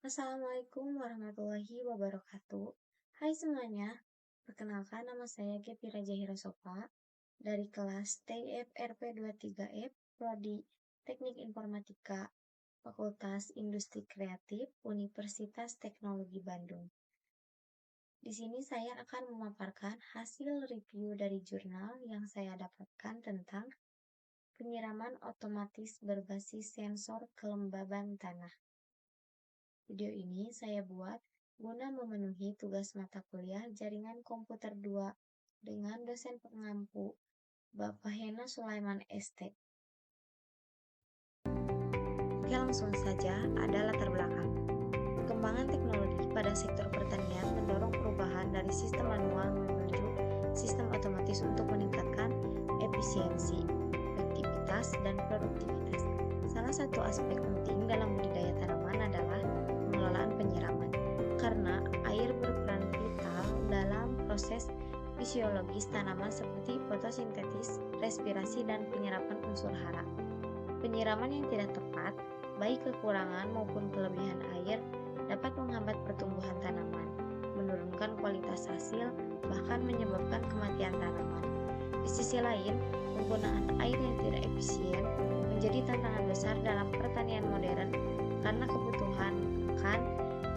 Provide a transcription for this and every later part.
Assalamualaikum warahmatullahi wabarakatuh. Hai semuanya, perkenalkan nama saya Gepi Raja Hirasofa dari kelas TIFRP 23F Prodi Teknik Informatika Fakultas Industri Kreatif Universitas Teknologi Bandung. Di sini saya akan memaparkan hasil review dari jurnal yang saya dapatkan tentang penyiraman otomatis berbasis sensor kelembaban tanah. Video ini saya buat guna memenuhi tugas mata kuliah Jaringan Komputer 2 dengan dosen pengampu Bapak Hena Sulaiman ST. Oke, langsung saja ada latar belakang. Perkembangan teknologi pada sektor pertanian mendorong perubahan dari sistem manual menuju sistem otomatis untuk meningkatkan efisiensi, efektivitas, dan produktivitas. Salah satu aspek penting dalam budidaya tanaman adalah pengelolaan penyiraman, karena air berperan vital dalam proses fisiologis tanaman seperti fotosintesis, respirasi, dan penyerapan unsur hara. Penyiraman yang tidak tepat, baik kekurangan maupun kelebihan air, dapat menghambat pertumbuhan tanaman, menurunkan kualitas hasil, bahkan menyebabkan kematian tanaman. Di sisi lain, penggunaan air yang tidak efisien menjadi tantangan besar dalam pertanian modern karena kebutuhan akan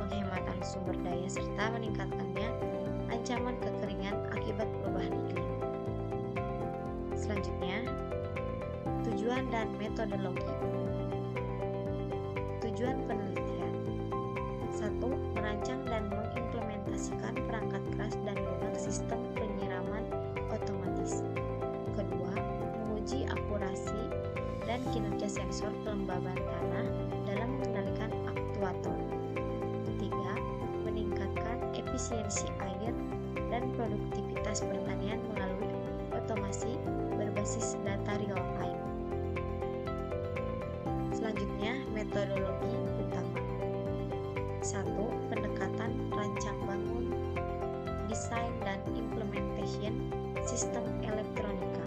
penghematan sumber daya serta meningkatkannya ancaman kekeringan akibat perubahan iklim. Selanjutnya, tujuan dan metodologi. Tujuan penelitian: 1. Merancang dan mengimplementasikan perangkat keras dan lunak sistem penyiraman otomatis. Kedua, menguji akurasi dan kinerja sensor kelembaban tanah dalam mengendalikan aktuator. Ketiga, meningkatkan efisiensi air dan produktivitas pertanian melalui otomasi berbasis data real time. Selanjutnya, metodologi utama. 1. Pendekatan rancang bangun, desain dan implementation sistem elektronika.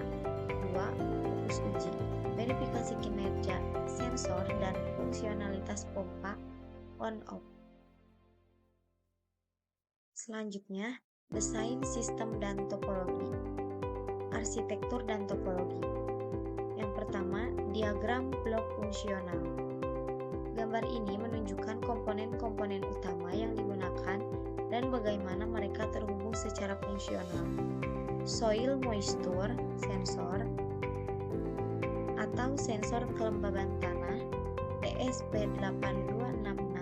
2. Fokus uji, verifikasi kinerja sensor dan fungsionalitas pompa on-off. Selanjutnya, desain sistem dan topologi, arsitektur dan topologi. Yang pertama, diagram blok fungsional. Gambar ini menunjukkan komponen-komponen utama yang digunakan dan bagaimana mereka terhubung secara fungsional. Soil moisture sensor atau sensor kelembaban tanah ESP8266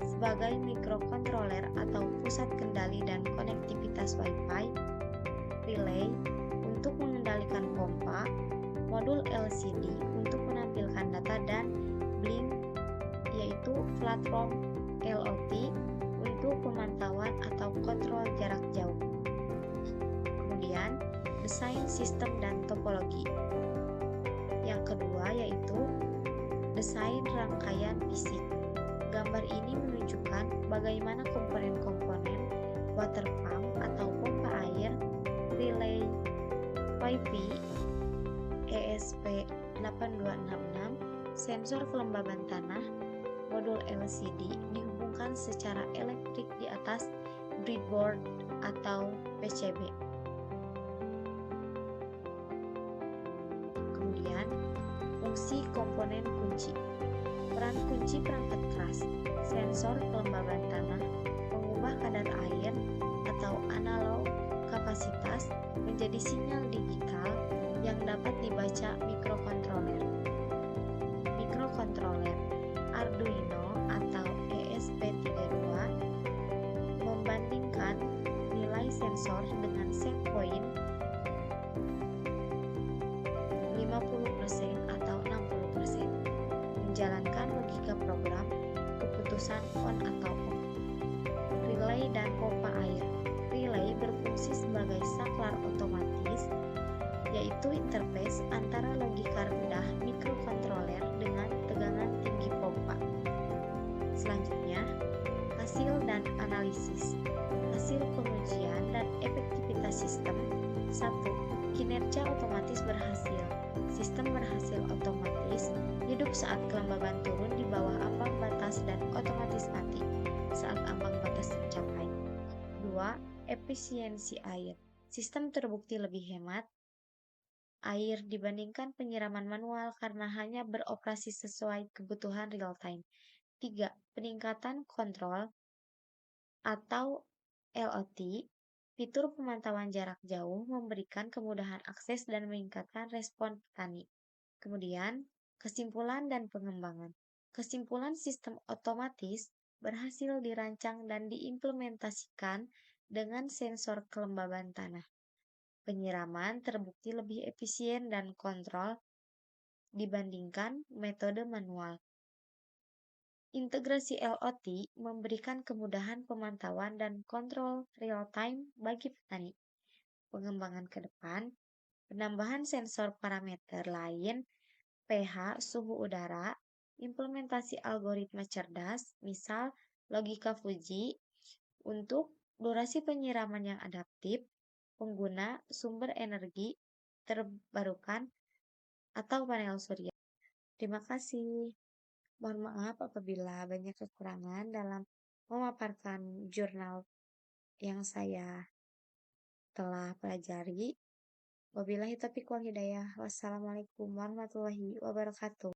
sebagai mikrokontroler atau pusat kendali dan konektivitas Wi-Fi, relay untuk mengendalikan pompa, modul LCD untuk menampilkan data, dan blink yaitu platform LOT untuk pemantauan atau kontrol jarak jauh. Kemudian, desain sistem dan topologi. Yang kedua yaitu desain rangkaian fisik. Gambar ini menunjukkan bagaimana komponen-komponen water pump atau pompa air, relay, Wi-Fi, ESP8266, sensor kelembaban tanah, modul LCD dihubungkan secara elektrik di atas breadboard atau PCB. Kemudian, fungsi komponen kunci. Peran kunci perangkat keras, sensor kelembaban tanah, mengubah kadar air atau analog kapasitas menjadi sinyal digital yang dapat dibaca mikrokontroler. Mikrokontroler Arduino atau ESP32 membandingkan nilai sensor dengan set point 50% atau 60%, menjalankan logika program keputusan on atau off. Relay dan pompa air. Relay berfungsi sebagai saklar otomatis, yaitu interface antara logika rendah mikrokontroler dengan tegangan tinggi pompa. Selanjutnya, hasil dan analisis. Hasil pengujian dan efektivitas sistem. 1. Kinerja otomatis berhasil. Sistem berhasil otomatis hidup saat kelembaban turun di bawah ambang batas dan otomatis mati. efisiensi air. Sistem terbukti lebih hemat air dibandingkan penyiraman manual karena hanya beroperasi sesuai kebutuhan real time. 3. Peningkatan kontrol atau LOT. Fitur pemantauan jarak jauh memberikan kemudahan akses dan meningkatkan respon petani. Kemudian, kesimpulan dan pengembangan. Kesimpulan sistem otomatis berhasil dirancang dan diimplementasikan dengan sensor kelembaban tanah. Penyiraman terbukti lebih efisien dan kontrol dibandingkan metode manual. Integrasi LOT memberikan kemudahan pemantauan dan kontrol real-time bagi petani. Pengembangan ke depan, penambahan sensor parameter lain, pH, suhu udara, implementasi algoritma cerdas, misal logika Fuji, untuk durasi penyiraman yang adaptif, pengguna sumber energi terbarukan atau panel surya. Terima kasih. Mohon maaf apabila banyak kekurangan dalam memaparkan jurnal yang saya telah pelajari. Wabillahi taufiq wal hidayah. Wassalamualaikum warahmatullahi wabarakatuh.